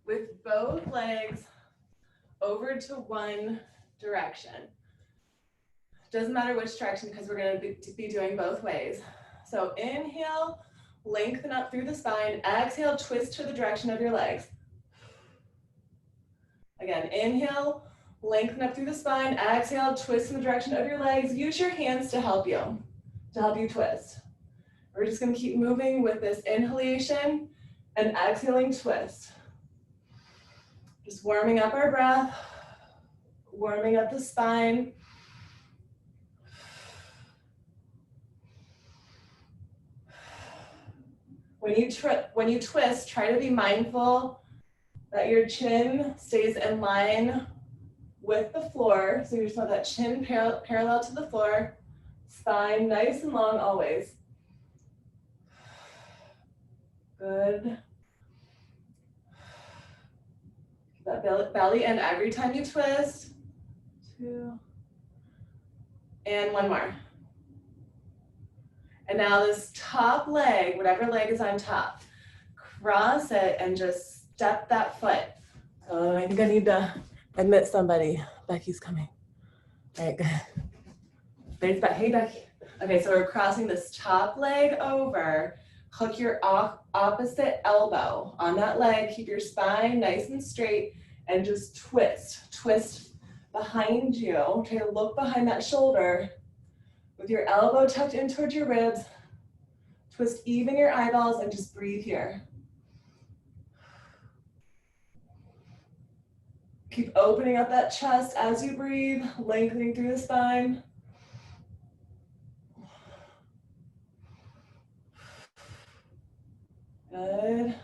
with both legs over to one direction. Doesn't matter which direction because we're going to be doing both ways. So inhale, lengthen up through the spine. Exhale, twist to the direction of your legs. Again, inhale, lengthen up through the spine. Exhale, twist in the direction of your legs. Use your hands to help you twist. We're just going to keep moving with this inhalation and exhaling twist. Just warming up our breath, warming up the spine. When you twist, try to be mindful that your chin stays in line with the floor. So you just want that chin parallel to the floor, spine nice and long always. Good. Keep that belly in every time you twist. 2. And 1 more. And now this top leg, whatever leg is on top, cross it and just step that foot. Oh, I think I need to admit somebody. Becky's coming. All right, good. There's Becky. Hey, Becky. Okay, so we're crossing this top leg over. Hook your opposite elbow on that leg. Keep your spine nice and straight and just twist. Twist behind you. Try to look behind that shoulder with your elbow tucked in towards your ribs. Twist even your eyeballs and just breathe here. Keep opening up that chest as you breathe, lengthening through the spine. Good.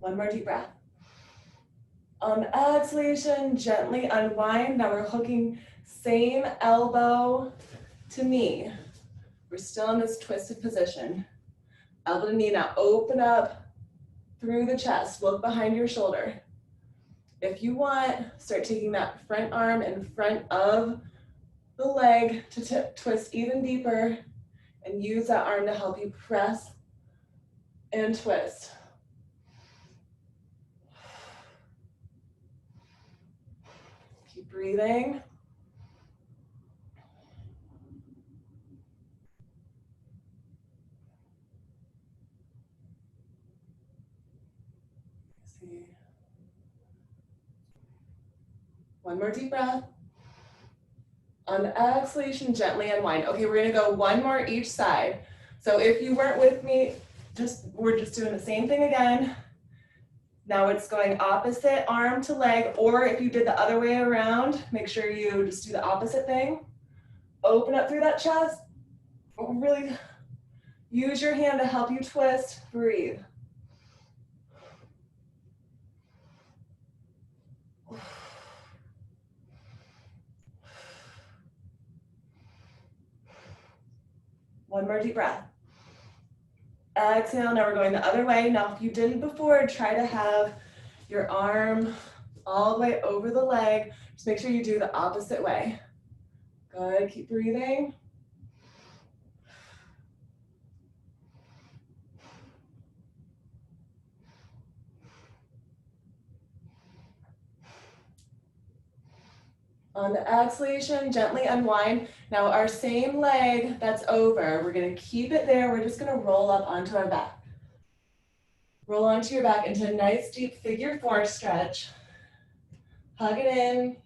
1 more deep breath. On exhalation, gently unwind. Now we're hooking same elbow to knee. We're still in this twisted position. Elbow to knee. Now open up through the chest. Look behind your shoulder. If you want, start taking that front arm in front of the leg to twist even deeper and use that arm to help you press and twist. Keep breathing. See. 1 more deep breath. On exhalation, gently unwind. Okay, we're gonna go 1 more each side. So if you weren't with me, we're just doing the same thing again. Now it's going opposite arm to leg, or if you did the other way around, make sure you just do the opposite thing. Open up through that chest. Really use your hand to help you twist. Breathe. One more deep breath. Exhale, now we're going the other way. Now, if you didn't before, try to have your arm all the way over the leg. Just make sure you do the opposite way. Good, keep breathing. On the exhalation, gently unwind. Now our same leg that's over, we're gonna keep it there. We're just gonna roll up onto our back. Roll onto your back into a nice deep figure 4 stretch. Hug it in.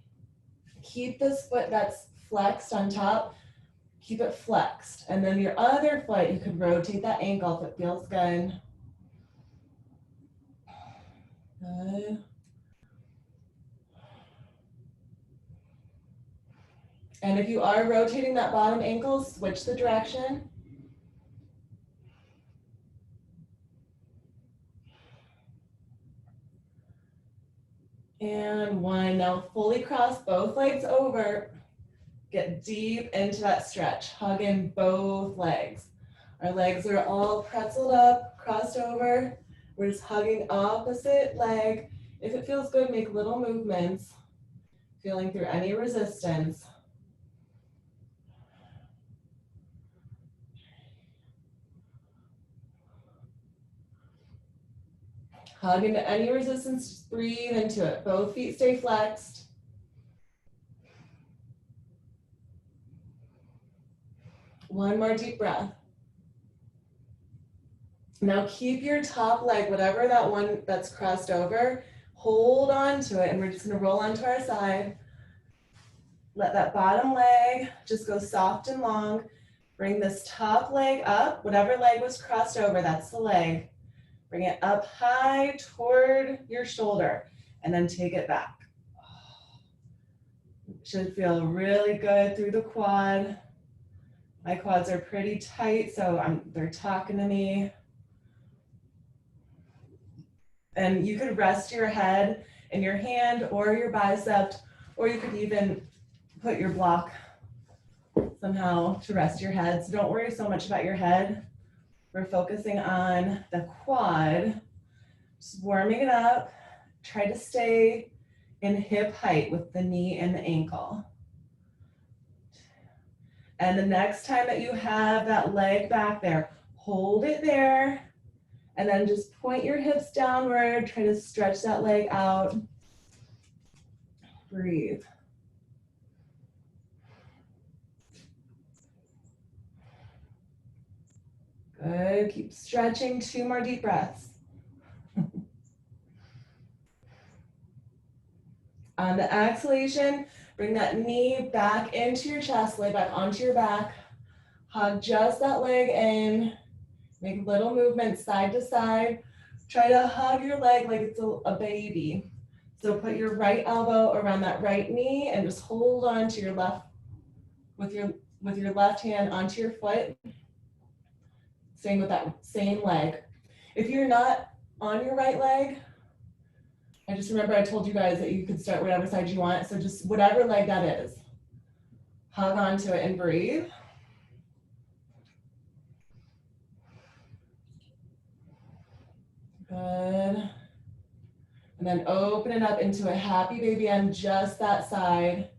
Keep this foot that's flexed on top, keep it flexed. And then your other foot, you can rotate that ankle if it feels good. Good. And if you are rotating that bottom ankle, switch the direction. And 1, now fully cross both legs over. Get deep into that stretch. Hug in both legs. Our legs are all pretzeled up, crossed over. We're just hugging opposite leg. If it feels good, make little movements, feeling through any resistance. Hug into any resistance, breathe into it. Both feet stay flexed. One more deep breath. Now keep your top leg, whatever that one that's crossed over, hold on to it, and we're just gonna roll onto our side. Let that bottom leg just go soft and long. Bring this top leg up, whatever leg was crossed over, that's the leg. Bring it up high toward your shoulder, and then take it back. Should feel really good through the quad. My quads are pretty tight, so they're talking to me. And you could rest your head in your hand or your bicep, or you could even put your block somehow to rest your head. So don't worry so much about your head. We're focusing on the quad, just warming it up. Try to stay in hip height with the knee and the ankle. And the next time that you have that leg back there, hold it there, and then just point your hips downward. Try to stretch that leg out. Breathe. Good, keep stretching, 2 more deep breaths. On the exhalation, bring that knee back into your chest, lay back onto your back. Hug just that leg in. Make little movements side to side. Try to hug your leg like it's a baby. So put your right elbow around that right knee and just hold on to your left, with your left hand onto your foot. Same with that same leg. If you're not on your right leg, I just remember I told you guys that you could start whatever side you want. So just whatever leg that is, hug onto it and breathe. Good. And then open it up into a happy baby on just that side.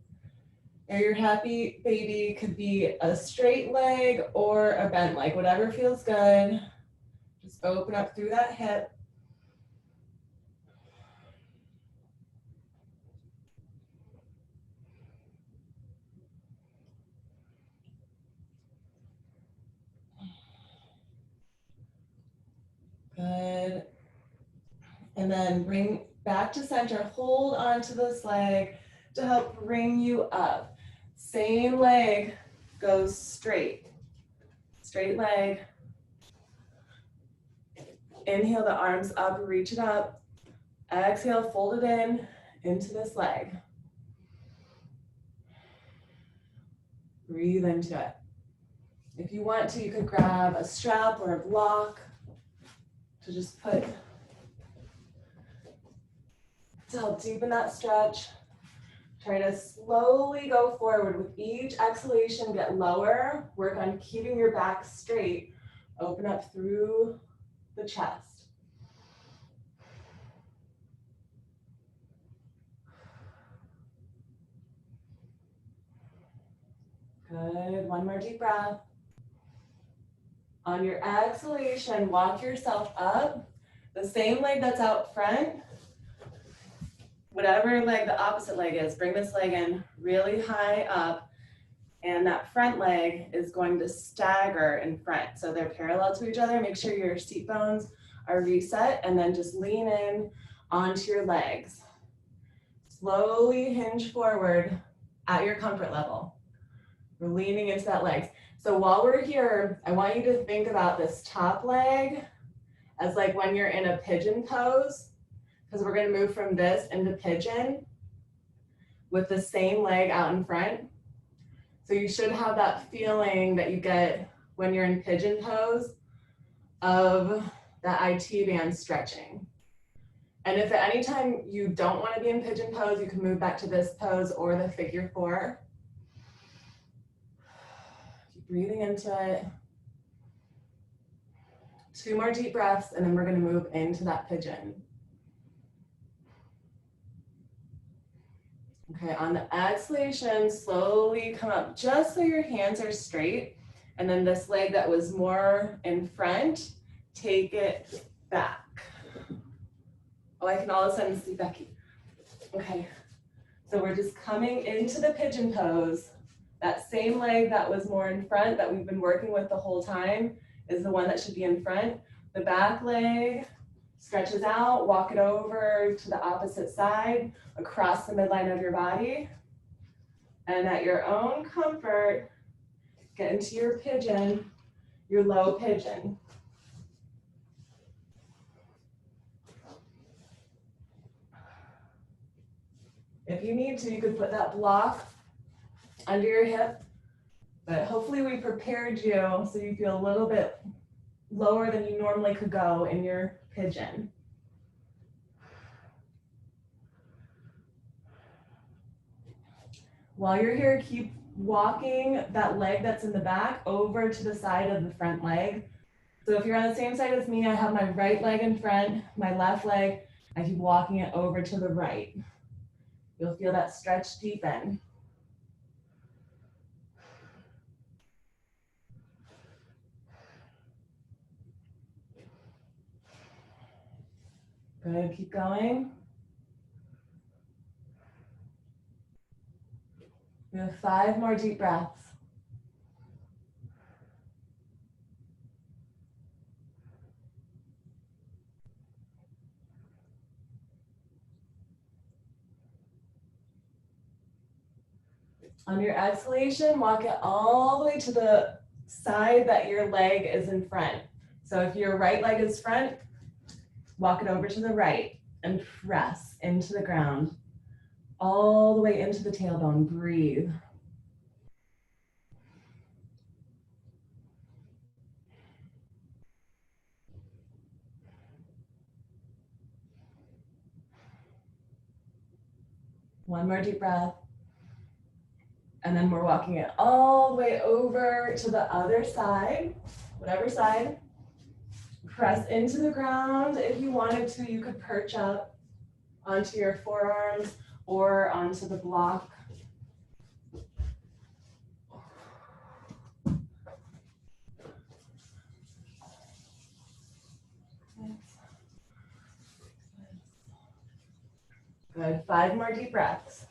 Or your happy baby could be a straight leg or a bent leg, whatever feels good. Just open up through that hip. Good. And then bring back to center, hold onto this leg to help bring you up. Same leg goes straight. Straight leg. Inhale the arms up, reach it up. Exhale, fold it into this leg. Breathe into it. If you want to, you could grab a strap or a block to just put, to help deepen that stretch. Try to slowly go forward with each exhalation, get lower. Work on keeping your back straight. Open up through the chest. Good, one more deep breath. On your exhalation, walk yourself up. The same leg that's out front, whatever leg the opposite leg is, bring this leg in really high up, and that front leg is going to stagger in front. So they're parallel to each other. Make sure your seat bones are reset, and then just lean in onto your legs. Slowly hinge forward at your comfort level. We're leaning into that leg. So while we're here, I want you to think about this top leg as like when you're in a pigeon pose, because we're going to move from this into pigeon with the same leg out in front. So you should have that feeling that you get when you're in pigeon pose of that IT band stretching. And if at any time you don't want to be in pigeon pose, you can move back to this pose or the figure 4. Keep breathing into it. 2 more deep breaths, and then we're going to move into that pigeon. Okay, on the exhalation, slowly come up just so your hands are straight. And then this leg that was more in front, take it back. Oh, I can all of a sudden see Becky. Okay, so we're just coming into the pigeon pose. That same leg that was more in front that we've been working with the whole time is the one that should be in front. The back leg stretches out, walk it over to the opposite side, across the midline of your body. And at your own comfort, get into your pigeon, your low pigeon. If you need to, you could put that block under your hip, but hopefully we prepared you so you feel a little bit lower than you normally could go in your pigeon. While you're here, keep walking that leg that's in the back over to the side of the front leg. So if you're on the same side as me, I have my right leg in front, my left leg, I keep walking it over to the right. You'll feel that stretch deepen. Good, keep going. We have 5 more deep breaths. On your exhalation, walk it all the way to the side that your leg is in front. So if your right leg is front, walk it over to the right and press into the ground, all the way into the tailbone. Breathe. One more deep breath. And then we're walking it all the way over to the other side, whatever side. Press into the ground. If you wanted to, you could perch up onto your forearms or onto the block. Good, 5 more deep breaths.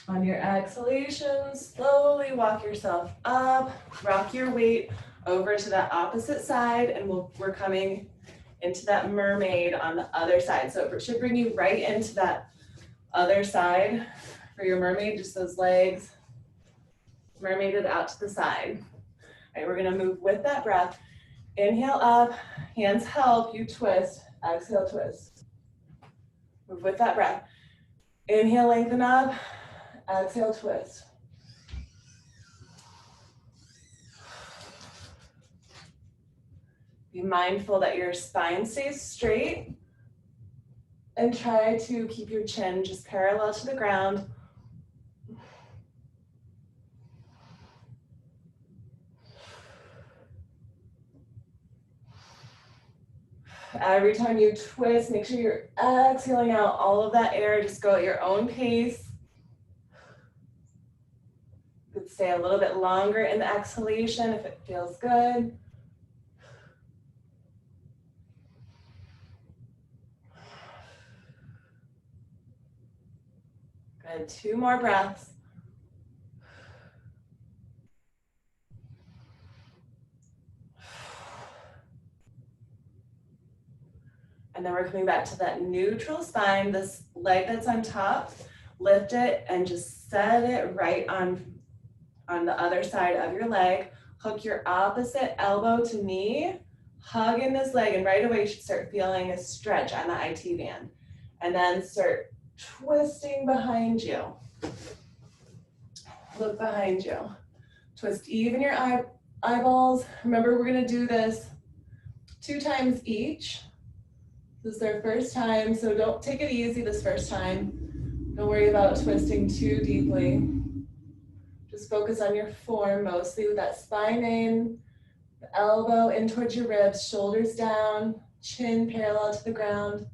On your exhalation, slowly walk yourself up, rock your weight over to that opposite side, and we're coming into that mermaid on the other side. So it should bring you right into that other side for your mermaid, just those legs mermaided out to the side. All right, we're gonna move with that breath. Inhale up, hands help, you twist, exhale, twist. Move with that breath. Inhale, lengthen up. Exhale, twist. Be mindful that your spine stays straight and try to keep your chin just parallel to the ground. Every time you twist, make sure you're exhaling out all of that air. Just go at your own pace. You could stay a little bit longer in the exhalation if it feels good. Good, 2 more breaths. And then we're coming back to that neutral spine, this leg that's on top, lift it and just set it right on the other side of your leg. Hook your opposite elbow to knee, hug in this leg, and right away you should start feeling a stretch on the IT band. And then start twisting behind you. Look behind you. Twist even your eyeballs. Remember, we're gonna do this 2 times each. This is our first time, so don't take it easy this first time. Don't worry about twisting too deeply. Just focus on your form mostly with that spine in, the elbow in towards your ribs, shoulders down, chin parallel to the ground.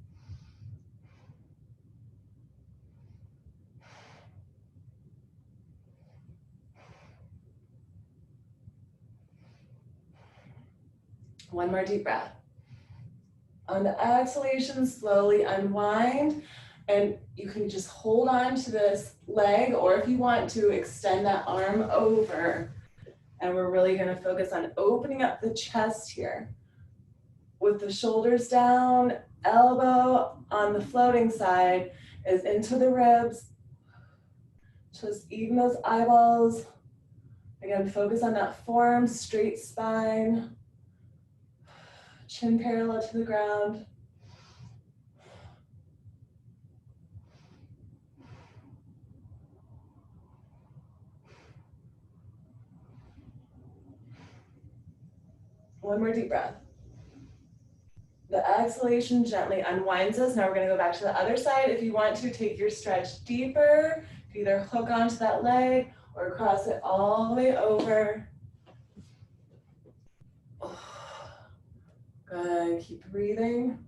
One more deep breath. On the exhalation, slowly unwind, and you can just hold on to this leg, or if you want to, extend that arm over. And we're really gonna focus on opening up the chest here. With the shoulders down, elbow on the floating side is into the ribs. Just even those eyeballs. Again, focus on that form, straight spine. Chin parallel to the ground. One more deep breath. The exhalation gently unwinds us. Now we're going to go back to the other side. If you want to, take your stretch deeper. Either hook onto that leg or cross it all the way over. Good. Keep breathing.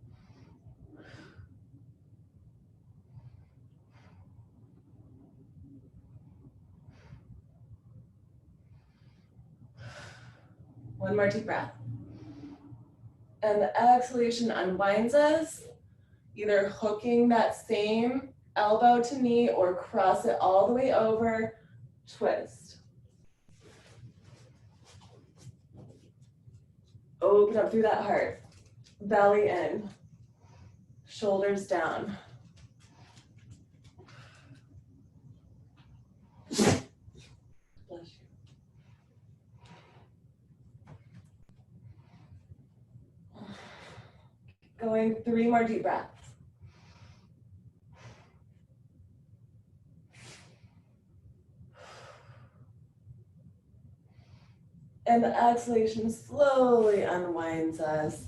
One more deep breath. And the exhalation unwinds us, either hooking that same elbow to knee or cross it all the way over, twist. Open up through that heart, belly in, shoulders down. Bless you. Going 3 more deep breaths. And the exhalation slowly unwinds us.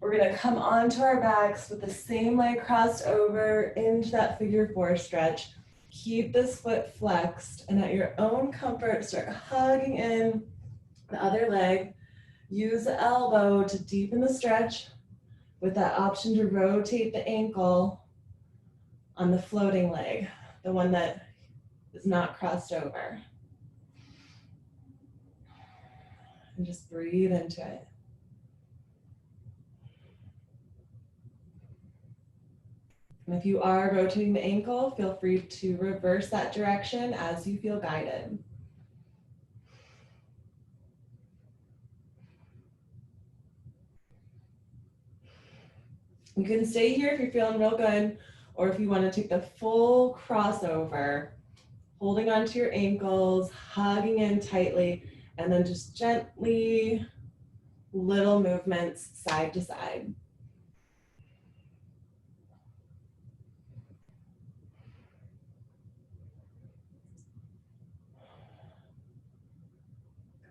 We're gonna come onto our backs with the same leg crossed over into that figure 4 stretch. Keep this foot flexed, and at your own comfort, start hugging in the other leg. Use the elbow to deepen the stretch with that option to rotate the ankle on the floating leg, the one that is not crossed over. And just breathe into it. And if you are rotating the ankle, feel free to reverse that direction as you feel guided. You can stay here if you're feeling real good, or if you want to take the full crossover, holding onto your ankles, hugging in tightly, and then just gently, little movements side to side.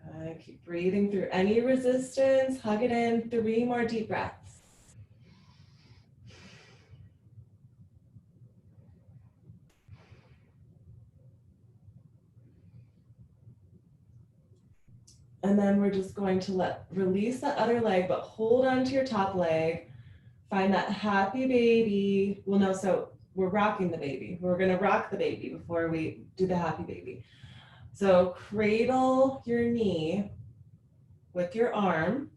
Good. Keep breathing through any resistance. Hug it in. 3 more deep breaths. And then we're just going to release that other leg, but hold on to your top leg. Find that happy baby. Well, no, so we're rocking the baby. We're gonna rock the baby before we do the happy baby. So cradle your knee with your arm,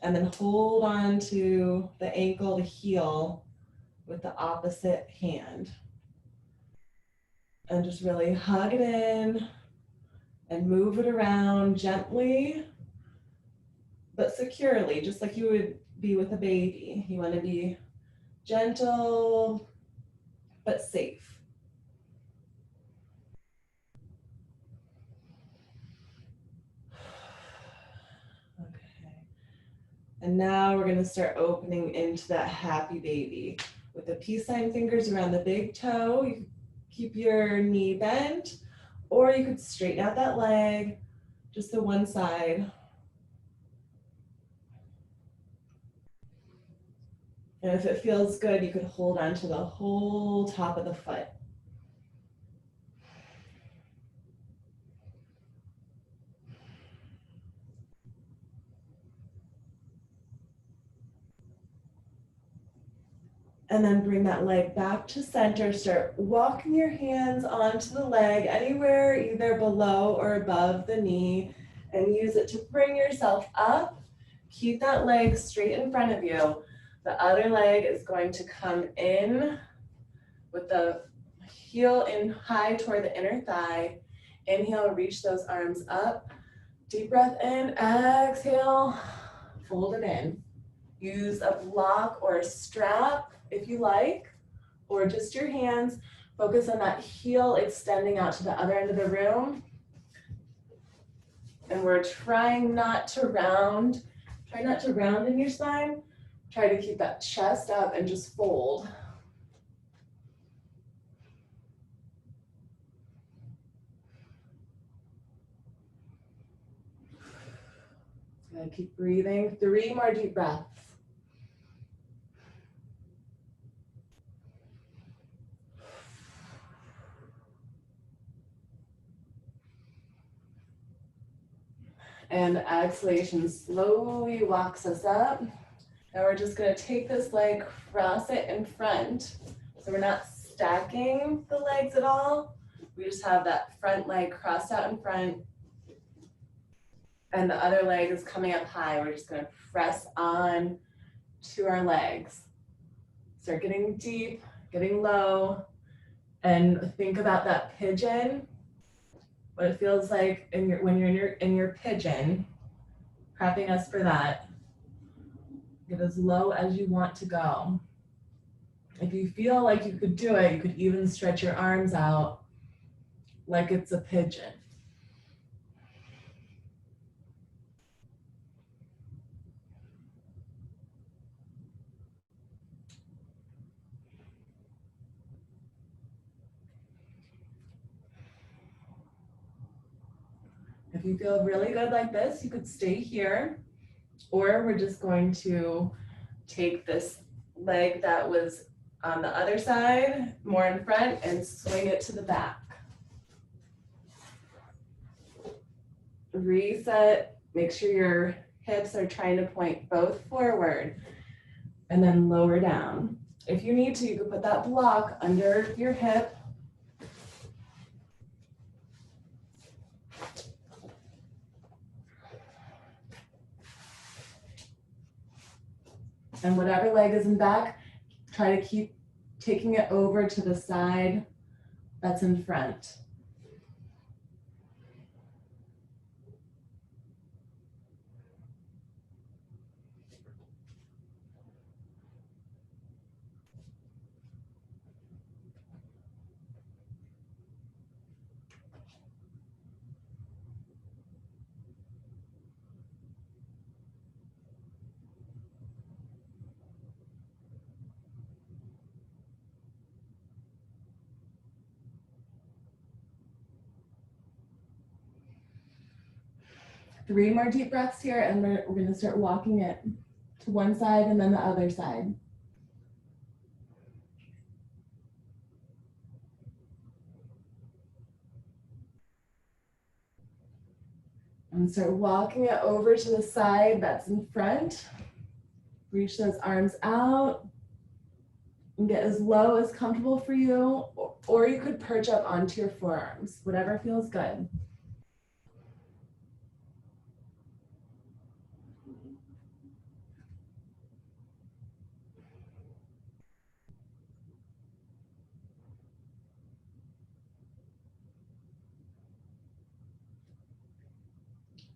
and then hold on to the ankle to heel with the opposite hand. And just really hug it in and move it around gently, but securely, just like you would be with a baby. You want to be gentle, but safe. Okay. And now we're going to start opening into that happy baby. With the peace sign fingers around the big toe, you keep your knee bent, or you could straighten out that leg, just the one side. And if it feels good, you could hold on to the whole top of the foot. And then bring that leg back to center. Start walking your hands onto the leg, anywhere either below or above the knee, and use it to bring yourself up keep that leg straight in front of you. The other leg is going to come in with the heel in high toward the inner thigh. Inhale, reach those arms up. Deep breath in, exhale, fold it in. Use a block or a strap if you like, or just your hands. Focus on that heel extending out to the other end of the room. And we're trying not to round. Try not to round in your spine. Try to keep that chest up and just fold. Good. Keep breathing. 3 more deep breaths. And exhalation slowly walks us up. Now we're just going to take this leg, cross it in front. So we're not stacking the legs at all. We just have that front leg crossed out in front. And the other leg is coming up high. We're just going to press on to our legs. Start getting deep, getting low, and think about that pigeon. What it feels like when you're in your pigeon. Prepping us for that. Get as low as you want to go. If you feel like you could do it, you could even stretch your arms out like it's a pigeon. If you feel really good like this, you could stay here, or we're just going to take this leg that was on the other side, more in front, and swing it to the back. Reset, make sure your hips are trying to point both forward, and then lower down. If you need to, you could put that block under your hip. And whatever leg is in back, try to keep taking it over to the side that's in front. Three more deep breaths here, and we're going to start walking it to one side and then the other side. And start walking it over to the side that's in front. Reach those arms out and get as low as comfortable for you, or you could perch up onto your forearms, whatever feels good.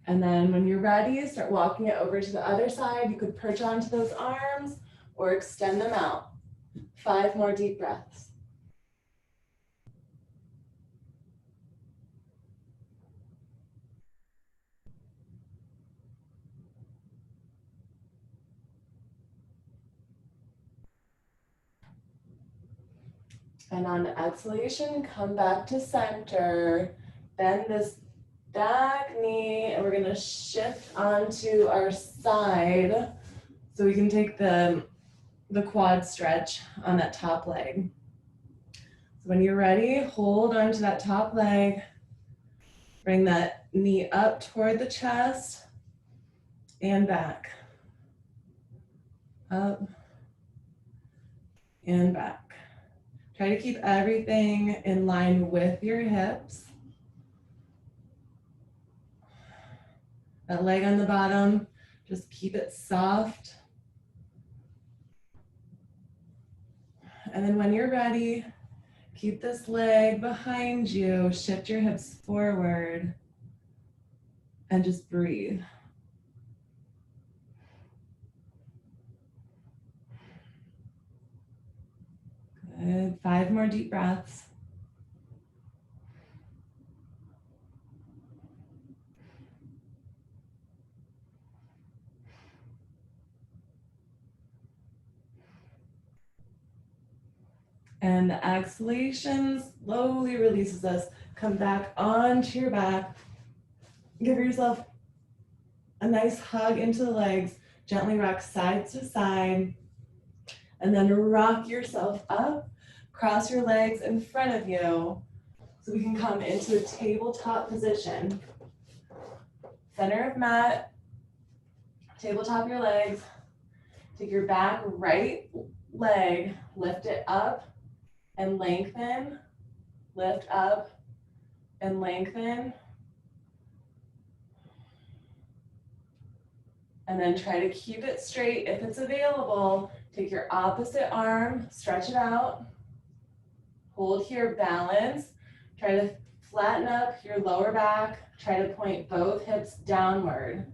And then when you're ready, start walking it over to the other side. You could perch onto those arms or extend them out. 5 more deep breaths. And on exhalation, come back to center. Bend this back knee, and we're gonna shift onto our side so we can take the quad stretch on that top leg. So when you're ready, hold onto that top leg. Bring that knee up toward the chest and back. Up and back. Try to keep everything in line with your hips. That leg on the bottom, Just keep it soft. And then when you're ready, keep this leg behind you, shift your hips forward, and just breathe. Good, 5 more deep breaths. And the exhalation slowly releases us. Come back onto your back. Give yourself a nice hug into the legs. Gently rock side to side. And then rock yourself up. Cross your legs in front of you. So we can come into a tabletop position. Center of mat. Tabletop your legs. Take your back right leg. Lift it up and lengthen. Lift up and lengthen. And then try to keep it straight. If it's available, take your opposite arm, stretch it out. Hold here, balance. Try to flatten up your lower back. Try to point both hips downward.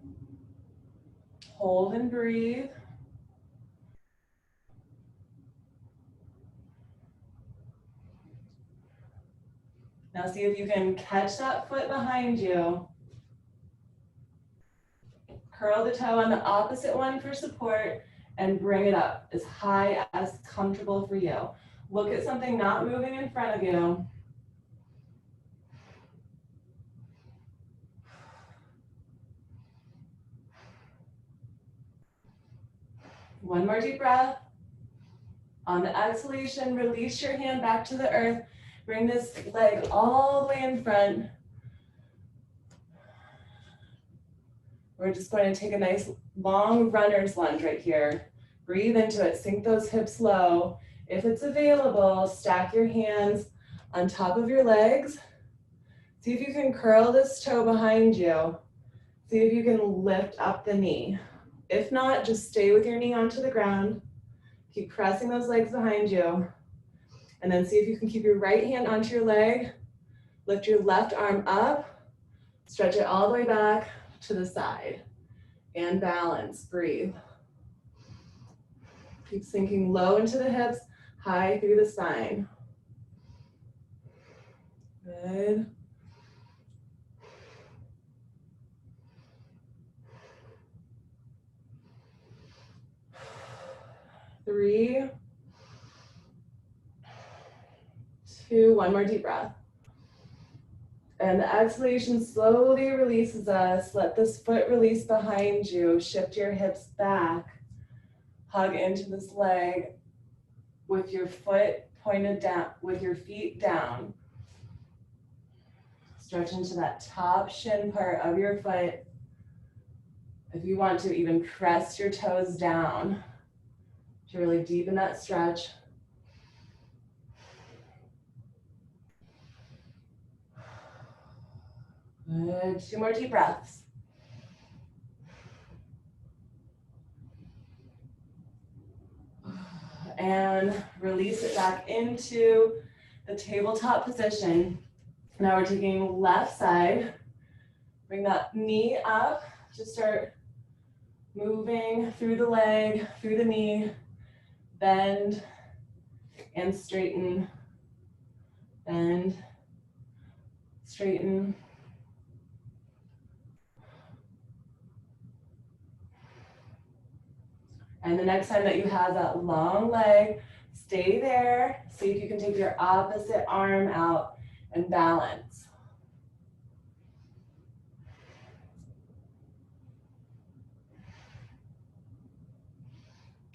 Hold and breathe. Now see if you can catch that foot behind you. Curl the toe on the opposite one for support and bring it up as high as comfortable for you. Look at something not moving in front of you. One more deep breath. On the exhalation, release your hand back to the earth. Bring this leg all the way in front. We're just going to take a nice long runner's lunge right here. Breathe into it, sink those hips low. If it's available, stack your hands on top of your legs. See if you can curl this toe behind you. See if you can lift up the knee. If not, just stay with your knee onto the ground. Keep pressing those legs behind you. And then see if you can keep your right hand onto your leg. Lift your left arm up. Stretch it all the way back to the side. And balance, breathe. Keep sinking low into the hips, high through the spine. Good. Three, two, one more deep breath. And the exhalation slowly releases us. Let this foot release behind you. Shift your hips back. Hug into this leg with your foot pointed down, with your feet down. Stretch into that top shin part of your foot. If you want to, even press your toes down to really deepen that stretch. Good. 2 more deep breaths. And release it back into the tabletop position. Now we're taking left side. Bring that knee up to start moving through the leg, through the knee. Bend and straighten. Bend, straighten. And the next time that you have that long leg, stay there. See if you can take your opposite arm out and balance.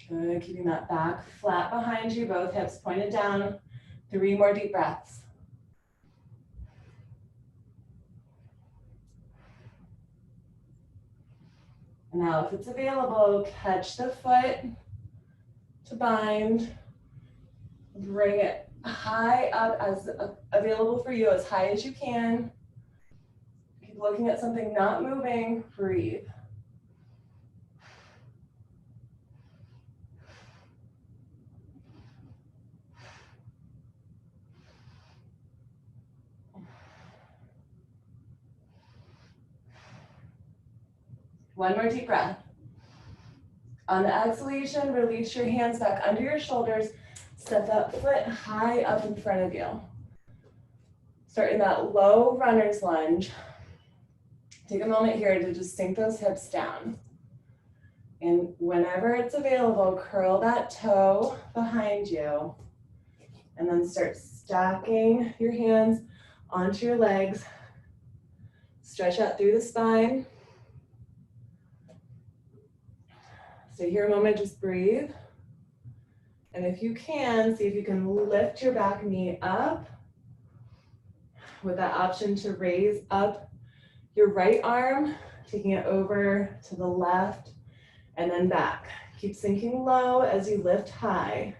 Good, keeping that back flat behind you, both hips pointed down. 3 more deep breaths. Now, if it's available, catch the foot to bind. Bring it high up as available for you, as high as you can. Keep looking at something not moving. Breathe. One more deep breath. On the exhalation, release your hands back under your shoulders. Step that foot high up in front of you. Start in that low runner's lunge. Take a moment here to just sink those hips down. And whenever it's available, curl that toe behind you. And then start stacking your hands onto your legs. Stretch out through the spine. Stay here a moment, just breathe. And if you can, see if you can lift your back knee up with that option to raise up your right arm, taking it over to the left and then back. Keep sinking low as you lift high.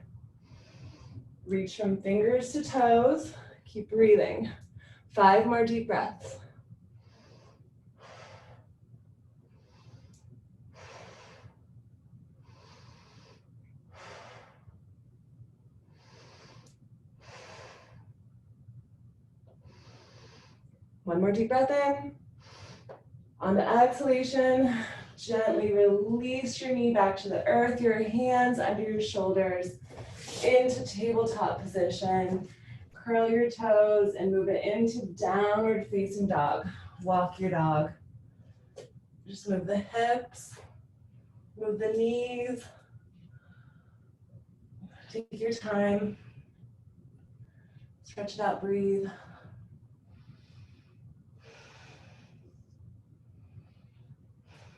Reach from fingers to toes. Keep breathing. 5 more deep breaths. One more deep breath in. On the exhalation, gently release your knee back to the earth, your hands under your shoulders into tabletop position. Curl your toes and move it into downward facing dog. Walk your dog. Just move the hips, move the knees. Take your time. Stretch it out, breathe.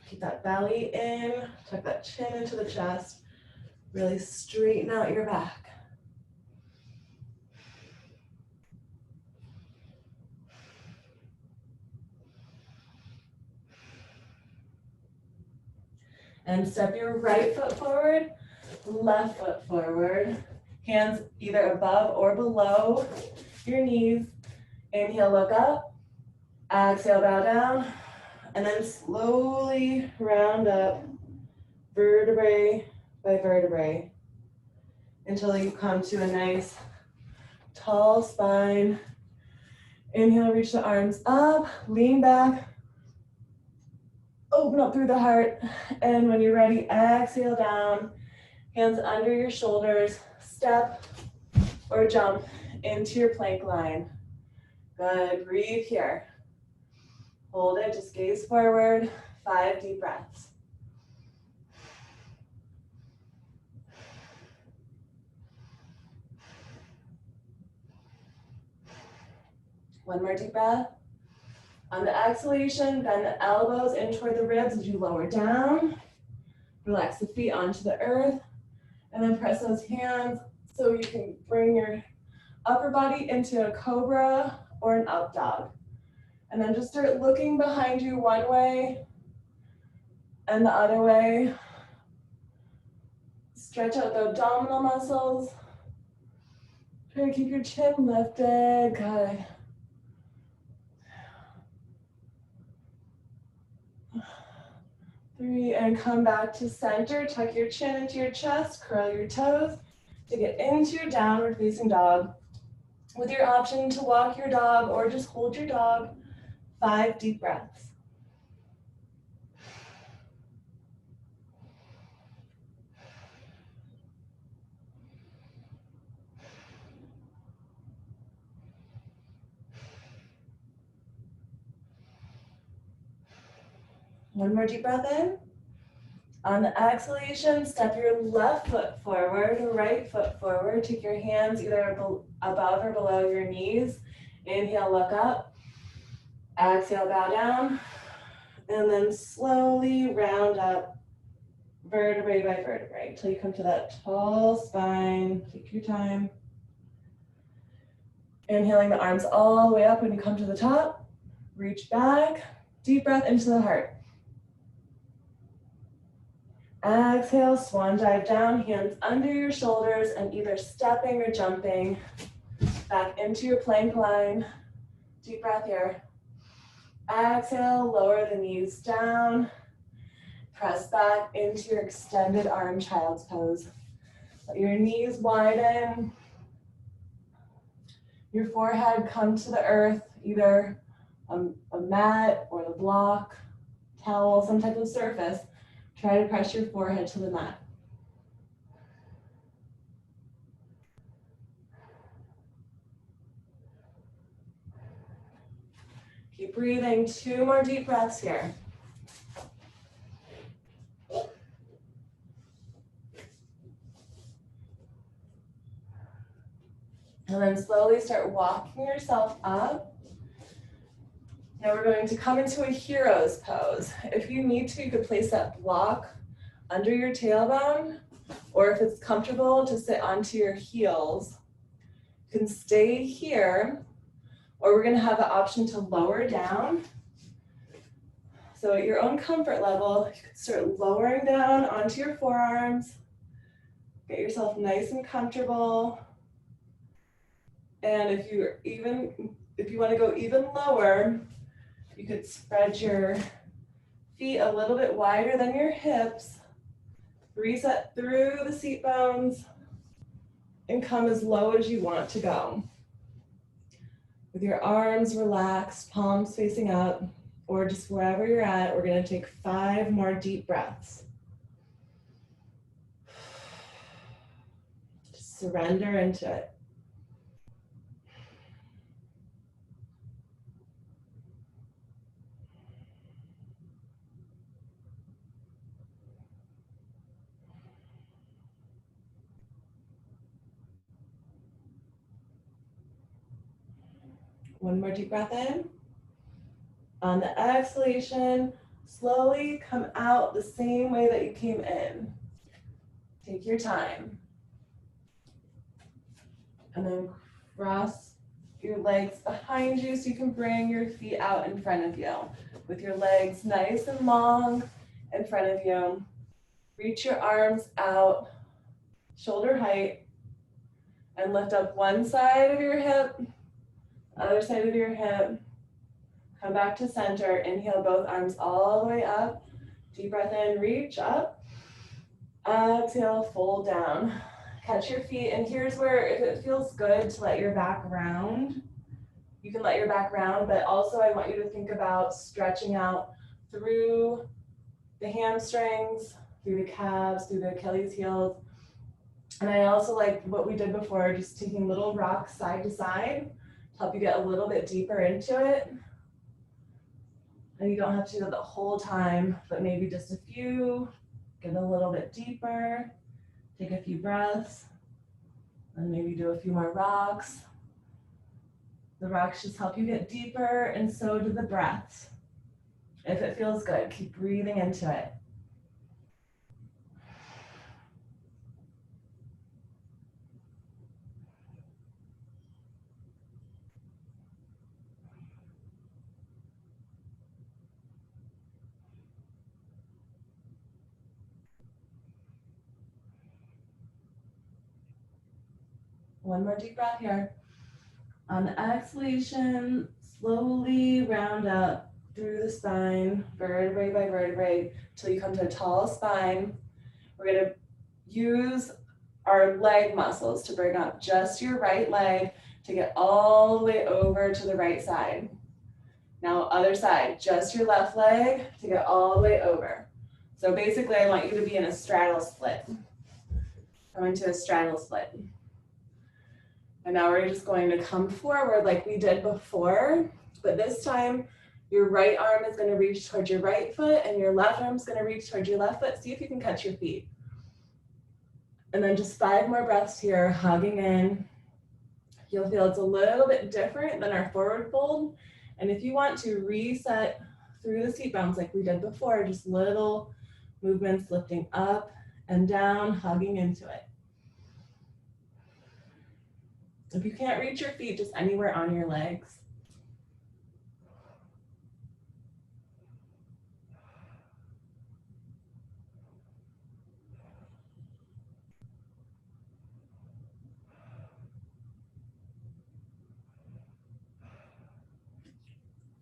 Keep that belly in, tuck that chin into the chest. Really straighten out your back. And step your right foot forward, left foot forward. Hands either above or below your knees. Inhale, look up. Exhale, bow down. And then slowly round up, vertebrae by vertebrae, until you come to a nice tall spine. Inhale, reach the arms up, lean back, open up through the heart. And when you're ready, exhale down, hands under your shoulders, step or jump into your plank line. Good, breathe here. Hold it, just gaze forward, 5 deep breaths. One more deep breath. On the exhalation, bend the elbows in toward the ribs as you lower down. Relax the feet onto the earth. And then press those hands so you can bring your upper body into a cobra or an up dog. And then just start looking behind you one way and the other way. Stretch out the abdominal muscles. Try to keep your chin lifted. Good. Three, and come back to center. Tuck your chin into your chest, curl your toes to get into your downward facing dog. With your option to walk your dog or just hold your dog, 5 deep breaths. One more deep breath in. On the exhalation, step your left foot forward, right foot forward. Take your hands either above or below your knees. Inhale, look up. Exhale, bow down. And then slowly round up, vertebrae by vertebrae, until you come to that tall spine. Take your time. Inhaling the arms all the way up when you come to the top. Reach back. Deep breath into the heart. Exhale, swan dive down, hands under your shoulders and either stepping or jumping back into your plank line. Deep breath here. Exhale, lower the knees down. Press back into your extended arm child's pose. Let your knees widen. Your forehead come to the earth, either a mat or the block. towel, some type of surface. Try to press your forehead to the mat. Keep breathing, 2 more deep breaths here. And then slowly start walking yourself up. Now we're going to come into a hero's pose. If you need to, you could place that block under your tailbone, or if it's comfortable to sit onto your heels, you can stay here, or we're gonna have the option to lower down. So at your own comfort level, you can start lowering down onto your forearms, get yourself nice and comfortable. And if you want to go even lower, you could spread your feet a little bit wider than your hips, reset through the seat bones, and come as low as you want to go. With your arms relaxed, palms facing up, or just wherever you're at, we're going to take 5 more deep breaths. Just surrender into it. One more deep breath in. On the exhalation, slowly come out the same way that you came in. Take your time. And then cross your legs behind you so you can bring your feet out in front of you. With your legs nice and long in front of you. Reach your arms out, shoulder height, and lift up one side of your hip, other side of your hip. Come back to center. Inhale both arms all the way up. Deep breath in, reach up. Exhale, fold down. Catch your feet, and here's where, if it feels good to let your back round, you can let your back round, but also I want you to think about stretching out through the hamstrings, through the calves, through the Achilles heels. And I also like what we did before, just taking little rocks side to side to help you get a little bit deeper into it. And you don't have to do that the whole time, but maybe just a few, get a little bit deeper, take a few breaths, and maybe do a few more rocks. The rocks just help you get deeper, and so do the breaths. If it feels good, keep breathing into it. One more deep breath here. On the exhalation, slowly round up through the spine, vertebrae by vertebrae, till you come to a tall spine. We're gonna use our leg muscles to bring up just your right leg to get all the way over to the right side. Now other side, just your left leg to get all the way over. So basically I want you to be in a straddle split. Come into a straddle split. And now we're just going to come forward like we did before, but this time your right arm is going to reach towards your right foot and your left arm is going to reach towards your left foot. See if you can catch your feet. And then just 5 more breaths here, hugging in. You'll feel it's a little bit different than our forward fold. And if you want to reset through the seat bones like we did before, just little movements lifting up and down, hugging into it. If you can't reach your feet, just anywhere on your legs.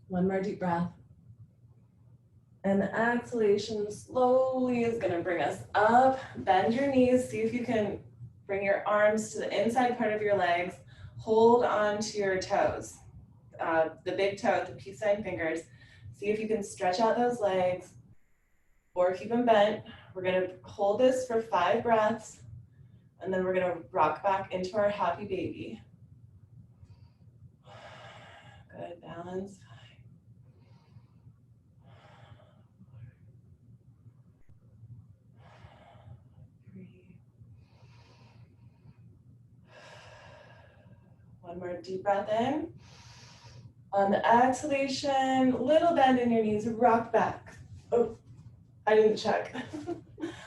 One more deep breath. And the exhalation slowly is going to bring us up. Bend your knees. See if you can bring your arms to the inside part of your legs. Hold on to your toes. The big toe, the peace sign fingers. See if you can stretch out those legs or keep them bent. We're gonna hold this for 5 breaths, and then we're gonna rock back into our happy baby. Good, balance. 3. One more deep breath in. On the exhalation, little bend in your knees, rock back. Oh, I didn't check.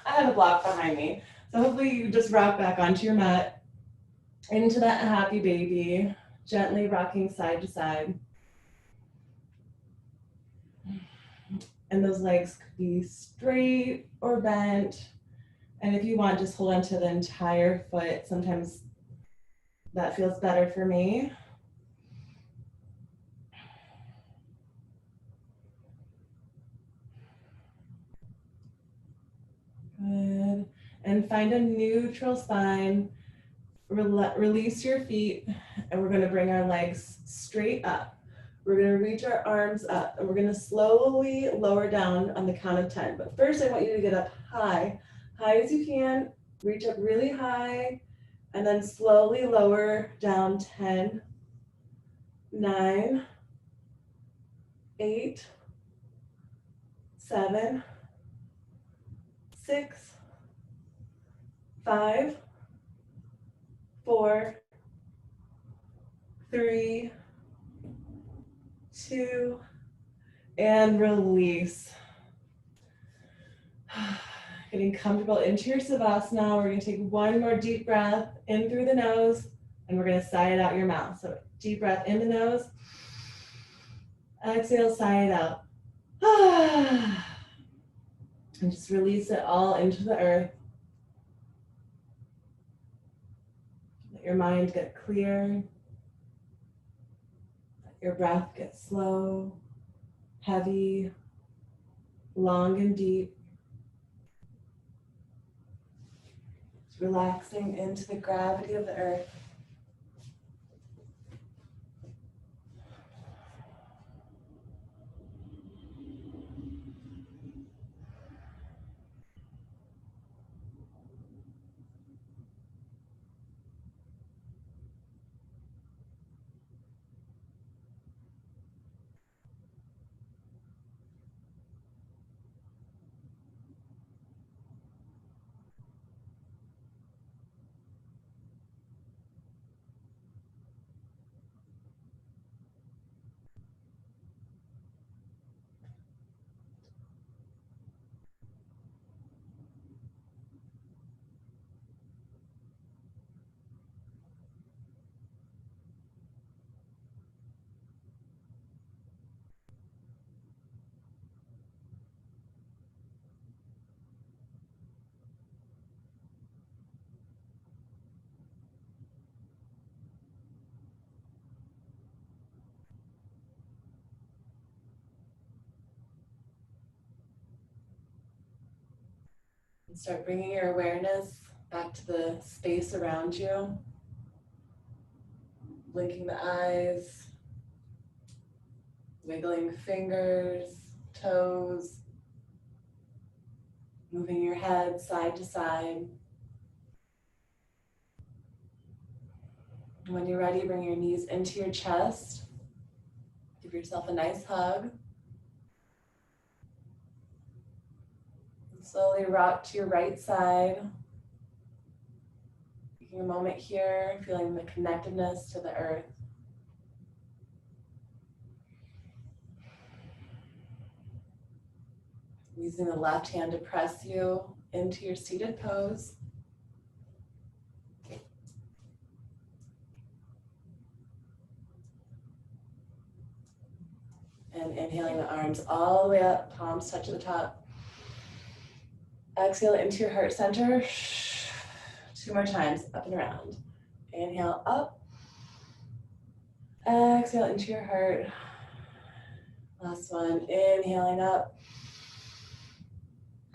I had a block behind me. So hopefully you just rock back onto your mat, into that happy baby, gently rocking side to side. And those legs could be straight or bent. And if you want, just hold on to the entire foot. Sometimes that feels better for me. Good. And find a neutral spine. Release your feet, and we're going to bring our legs straight up. We're going to reach our arms up, and we're going to slowly lower down on the count of 10. But first, I want you to get up high as you can. Reach up really high, and then slowly lower down 10, 9, 8, 7, 6, 5, 4, 3, 2, and release. Getting comfortable into your Savasana. We're going to take one more deep breath in through the nose, and we're going to sigh it out your mouth. So deep breath in the nose, exhale, sigh it out. And just release it all into the earth. Let your mind get clear. Let your breath get slow, heavy, long and deep. Just relaxing into the gravity of the earth. And start bringing your awareness back to the space around you. Blinking the eyes, wiggling fingers, toes, moving your head side to side. When you're ready, bring your knees into your chest. Give yourself a nice hug. And slowly rock to your right side. Taking a moment here, feeling the connectedness to the earth. Using the left hand to press you into your seated pose. And inhaling the arms all the way up, palms touch the top. Exhale into your heart center. 2 more times, up and around. Inhale up. Exhale into your heart. Last one, inhaling up.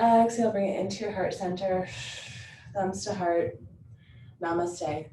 Exhale, bring it into your heart center. Thumbs to heart. Namaste.